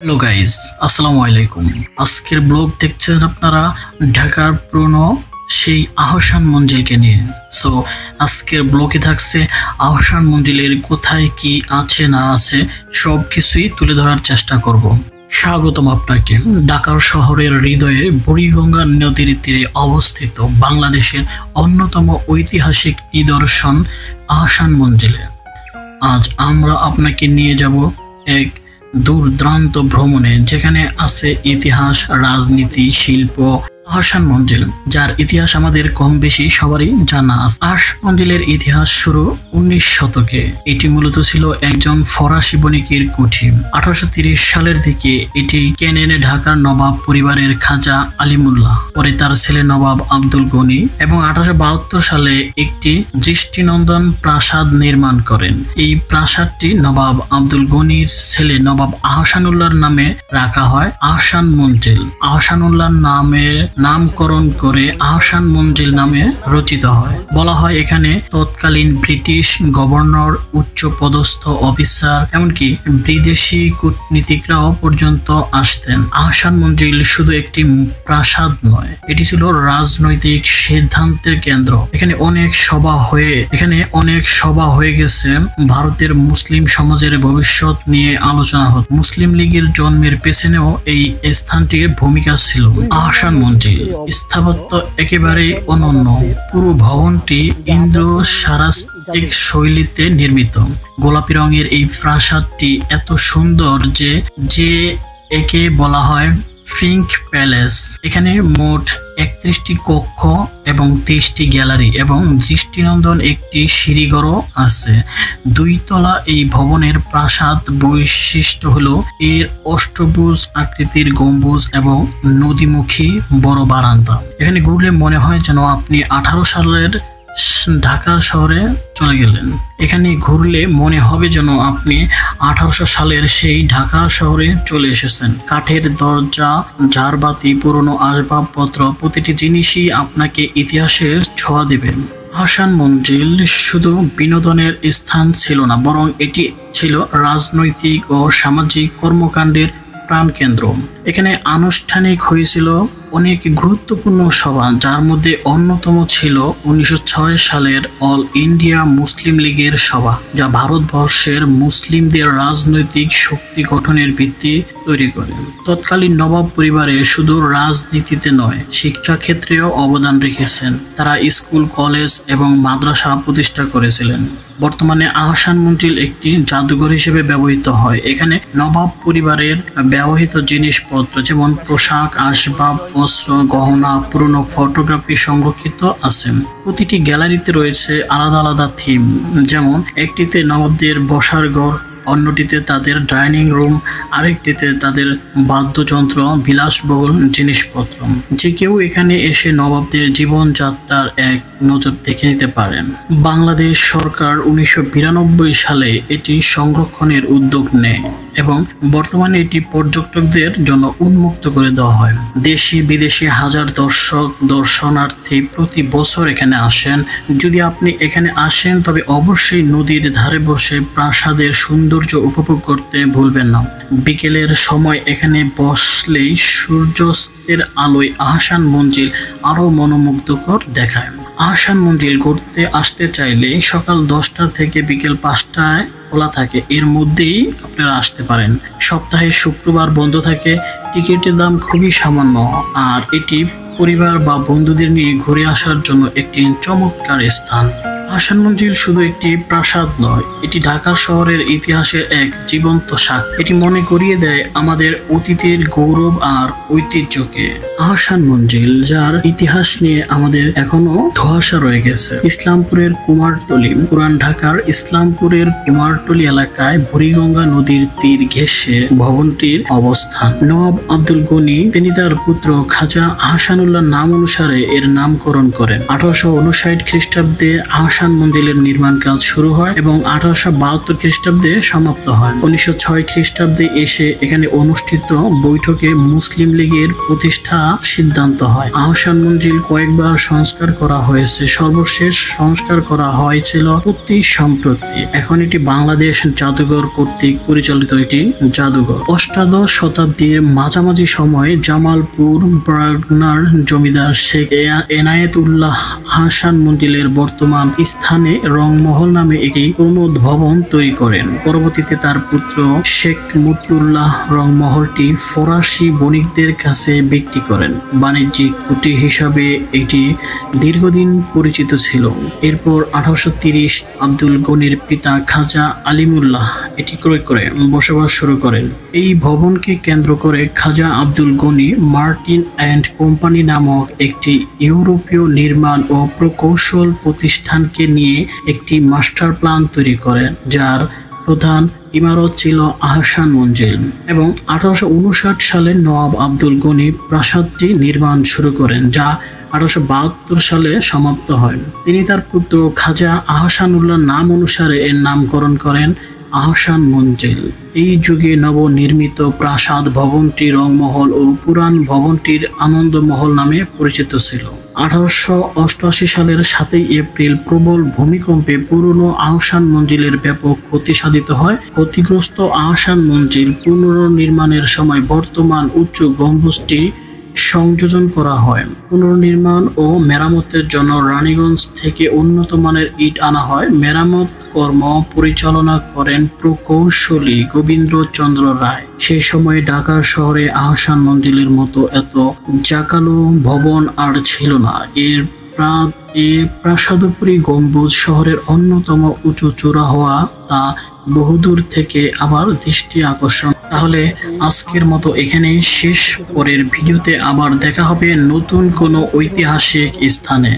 Hello guys, আসসালামু আলাইকুম। আজকের ব্লগ দেখছেন আপনারা ঢাকার পুরনো সেই আহসান মঞ্জিলকে নিয়ে। সো আজকের ব্লগে থাকছে আহসান মঞ্জিলের কোথায় কি আছে না আছে সব কিছুই তুলে ধরার চেষ্টা করব। স্বাগতম আপনাকে ঢাকার শহরের হৃদয়ে বুড়িগঙ্গা নদীর তীরে অবস্থিত বাংলাদেশের অন্যতম ঐতিহাসিক নিদর্শন আহসান মঞ্জিলে। আজ আমরা আপনাকে নিয়ে যাব এক দূরদূরান্ত ভ্রমণে, যেখানে আছে ইতিহাস, রাজনীতি, শিল্প। আহসান মঞ্জিল, যার ইতিহাস আমাদের কম বেশি সবারই জানা আছে। আহসান মঞ্জিলের ইতিহাস শুরু 19 শতকে। এটি মূলত ছিল একজন ফরাসি বণিকের কুঠি। 1830 সালের দিকে এটি কেনেনে ঢাকার নবাব পরিবারের খাজা আলিমুল্লাহ, পরে তার ছেলে নবাব আব্দুল গনি, এবং 1872 সালে একটি দৃষ্টিনন্দন প্রাসাদ নির্মাণ করেন। এই প্রাসাদটি নবাব আব্দুল গনির ছেলে নবাব আহসানুল্লাহর নামে রাখা হয় আহসান মঞ্জিল। আহসানুল্লাহর নামকরণ করে আহসান মঞ্জিল নামে রচিত হয়। বলা হয় এখানে তৎকালীন ব্রিটিশ গভর্নর, উচ্চ পদস্থ অফিসার, এমনকি বিদেশি কূটনীতিকরাও পর্যন্ত আসতেন। আহসান মঞ্জিল শুধু একটি প্রাসাদ নয়, এটি ছিল রাজনৈতিক সিদ্ধান্তের কেন্দ্র। এখানে অনেক সভা হয়ে গেছে। ভারতের মুসলিম সমাজের ভবিষ্যৎ নিয়ে আলোচনা হতো। মুসলিম লীগের জন্মের পেছনেও এই স্থানটির ভূমিকা ছিল। আহসান মঞ্জিল স্থাপত্য একেবারে অনন্য। পুরো ভবনটি ইন্দো সারাস্টিক শৈলীতে নির্মিত। গোলাপি রঙের এই প্রাসাদটি এত সুন্দর যে একে বলা হয় পিঙ্ক প্যালেস। এখানে মোট 31টি কক্ষ এবং 23টি গ্যালারি এবং দৃষ্টিনন্দন একটি সিঁড়িঘরও আছে। 2 তলা এই ভবনের প্রাসাদ বৈশিষ্ট্য হলো এর অষ্টভুজ আকৃতির গম্বুজ এবং নদীমুখী বড় বারান্দা। এখানে ঘুরলে মনে হয় যেন আপনি 18 সালের ঢাকার শহরে চলে গেলেন। এখানে ঘুরলে মনে হবে যেন আপনি 1800 সালের সেই ঢাকা শহরে চলে এসেছেন। কাঠের দরজা, ঝাড়বাতি, পুরনো আসবাবপত্র, প্রতিটি জিনিসই আপনাকে ইতিহাসের ছোঁয়া দেবে। আহসান মঞ্জিল শুধু বিনোদনের স্থান ছিল না, বরং এটি ছিল রাজনৈতিক ও সামাজিক কর্মকাণ্ডের প্রাণকেন্দ্র। এখানে আনুষ্ঠানিক হয়েছিল অনেক গুরুত্বপূর্ণ সভা, যার মধ্যে অন্যতম ছিল 1906 সালের অল ইন্ডিয়া মুসলিম লীগের সভা, যা ভারতবর্ষের মুসলিমদের রাজনৈতিক শক্তি গঠনের ভিত্তি তৈরি করে। তৎকালীন নবাব পরিবারে শুধু রাজনীতিতে নয়, শিক্ষাক্ষেত্রেও অবদান রেখেছেন। তারা স্কুল, কলেজ এবং মাদ্রাসা প্রতিষ্ঠা করেছিলেন। বর্তমানে আহসান মঞ্জিল একটি জাদুঘর হিসেবে ব্যবহৃত হয়। এখানে নবাব পরিবারের ব্যবহৃত জিনিসপত্র যেমন পোশাক, আসবাব, অস্ত্র, গহনা, পুরনো ফটোগ্রাফি সংরক্ষিত আছে। প্রতিটি গ্যালারিতে রয়েছে আলাদা আলাদা থিম, যেমন একটিতে নবাবদের বসার ঘর, অন্যটিতে তাদের ডাইনিং রুম, আরেকটিতে তাদের বাদ্যযন্ত্র, বিলাসবহুল জিনিসপত্র। যে কেউ এখানে এসে নবাবদের জীবনযাত্রার এক নজর দেখে নিতে পারেন। বাংলাদেশ সরকার 1992 সালে এটি সংরক্ষণের উদ্যোগ নেয় এবং বর্তমানে এটি পর্যটকদের জন্য উন্মুক্ত করে দেওয়া হয়। দেশি বিদেশি হাজার দর্শনার্থী প্রতি বছর এখানে আসেন। যদি আপনি এখানে আসেন তবে অবশ্যই নদীর ধারে বসে প্রাসাদের সৌন্দর্য উপভোগ করতে ভুলবেন না। বিকেলের সময় এখানে বসলেই সূর্যাস্তের আলোয় আহসান মঞ্জিল আরো মনোমুগ্ধকর দেখায়। আহসান মঞ্জিল ঘুরতে আসতে চাইলে সকাল 10টা থেকে বিকেল 5টায় খোলা থাকে। এর মধ্যেই আপনারা আসতে পারেন। সপ্তাহে শুক্রবার বন্ধ থাকে। টিকিটের দাম খুবই সামান্য, আর এটি পরিবার বা বন্ধুদের নিয়ে ঘুরে আসার জন্য একটি চমৎকার স্থান। আহসান মঞ্জিল শুধু একটি প্রাসাদ নয়, এটি ঢাকা শহরের ইতিহাসের এক জীবন্ত সাক্ষ্য। এটি মনে করিয়ে দেয় আমাদের অতীতের গৌরব আর ঐতিহ্যকে। আহসান মঞ্জিল, যার ইতিহাস নিয়ে আমাদের এখনো ধোঁয়াশা রয়ে গেছে। ইসলামপুরের কুমারটুলি, পুরান ঢাকার ইসলামপুরের কুমারটুলি এলাকায় বুড়িগঙ্গা নদীর তীর ঘেঁষে ভবনটির অবস্থান। নবাব আব্দুল গনি তিনি তার পুত্র খাজা আহসানুল্লাহ নাম অনুসারে এর নামকরণ করেন। 1859 খ্রিস্টাব্দে আহসান আহসান মঞ্জিলের নির্মাণ কাজ শুরু হয় এবং 1872 খ্রিস্টাব্দে সমাপ্ত হয়। 1906 খ্রিস্টাব্দে এসে এখানে অনুষ্ঠিত বৈঠকে মুসলিম লীগের প্রতিষ্ঠা সিদ্ধান্ত হয়। আহসান মঞ্জিল কয়েকবার সংস্কার করা হয়েছে। সর্বশেষ সংস্কার করা হয়েছিল অতি সম্প্রতি। এখন এটি বাংলাদেশ জাদুঘর কর্তৃক পরিচালিত একটি জাদুঘর। অষ্টাদশ শতাব্দীর মাঝামাঝি সময়ে জামালপুর বার্গনার জমিদার শেখ এনায়েতুল্লাহ আহসান মঞ্জিলের বর্তমান স্থানে রংমহল নামে একটি প্রমোদ ভবন তৈরি করেন। পরবর্তীতে তার পুত্র শেখ মতিউল্লাহ রংমহলটি ফরাসি বণিকদের কাছে বিক্রি করেন। বাণিজ্যিক কুঠি হিসাবে এটি দীর্ঘদিন পরিচিত ছিল। এরপর 1830 আব্দুল গনির পিতা খাজা আলিমুল্লাহ এটি ক্রয় করে বসবাস শুরু করেন। এই ভবনকে কেন্দ্র করে Khwaja Abdul Ghani Martin and Company নামক একটি ইউরোপীয় নির্মাণ ও প্রকৌশল প্রতিষ্ঠানকে নিয়ে একটি মাস্টার প্ল্যান তৈরি করেন, যার প্রধান ইমারত ছিল আহসান মঞ্জিল। এবং 1859 সালে নওয়াব আব্দুল গনি প্রাসাদটি নির্মাণ শুরু করেন, যা 1872 সালে সমাপ্ত হয়। তিনি তার পুত্র খাজা আহসানুল্লাহ নাম অনুসারে এর নামকরণ করেন আহসান মঞ্জিল। এই যুগে নবনির্মিত প্রাসাদ ভবনটি রংমহল ও পুরান ভবনটির আনন্দমহল নামে পরিচিত ছিল। 1888 সালের 7 এপ্রিল প্রবল ভূমিকম্পে পুরনো আহসান মঞ্জিলের ব্যাপক ক্ষতি সাধিত হয়। ক্ষতিগ্রস্ত আহসান মঞ্জিল পুনর্নির্মাণের সময় বর্তমান উচ্চ গম্বুজটি সংযোজন করা হয়। পুনর্নির্মাণ ও মেরামতের জন্য রানীগঞ্জ থেকে উন্নত মানের ইট আনা হয়। মেরামত কর্ম পরিচালনা করেন প্রকৌশলী গোবিন্দ চন্দ্র রায়। সেই সময়ে ঢাকা শহরে আহসান মঞ্জিলের মতো এত জাঁকালো ভবন আর ছিল না। এর প্রাসাদোপরি গম্বুজ শহরের অন্যতম উঁচু চূড়া হওয়া তা বহুদূর থেকে আবার দৃষ্টি আকর্ষণ। তাহলে আজকের মতো এখানে শেষ। পরের ভিডিওতে আবার দেখা হবে নতুন কোনো ঐতিহাসিক স্থানে।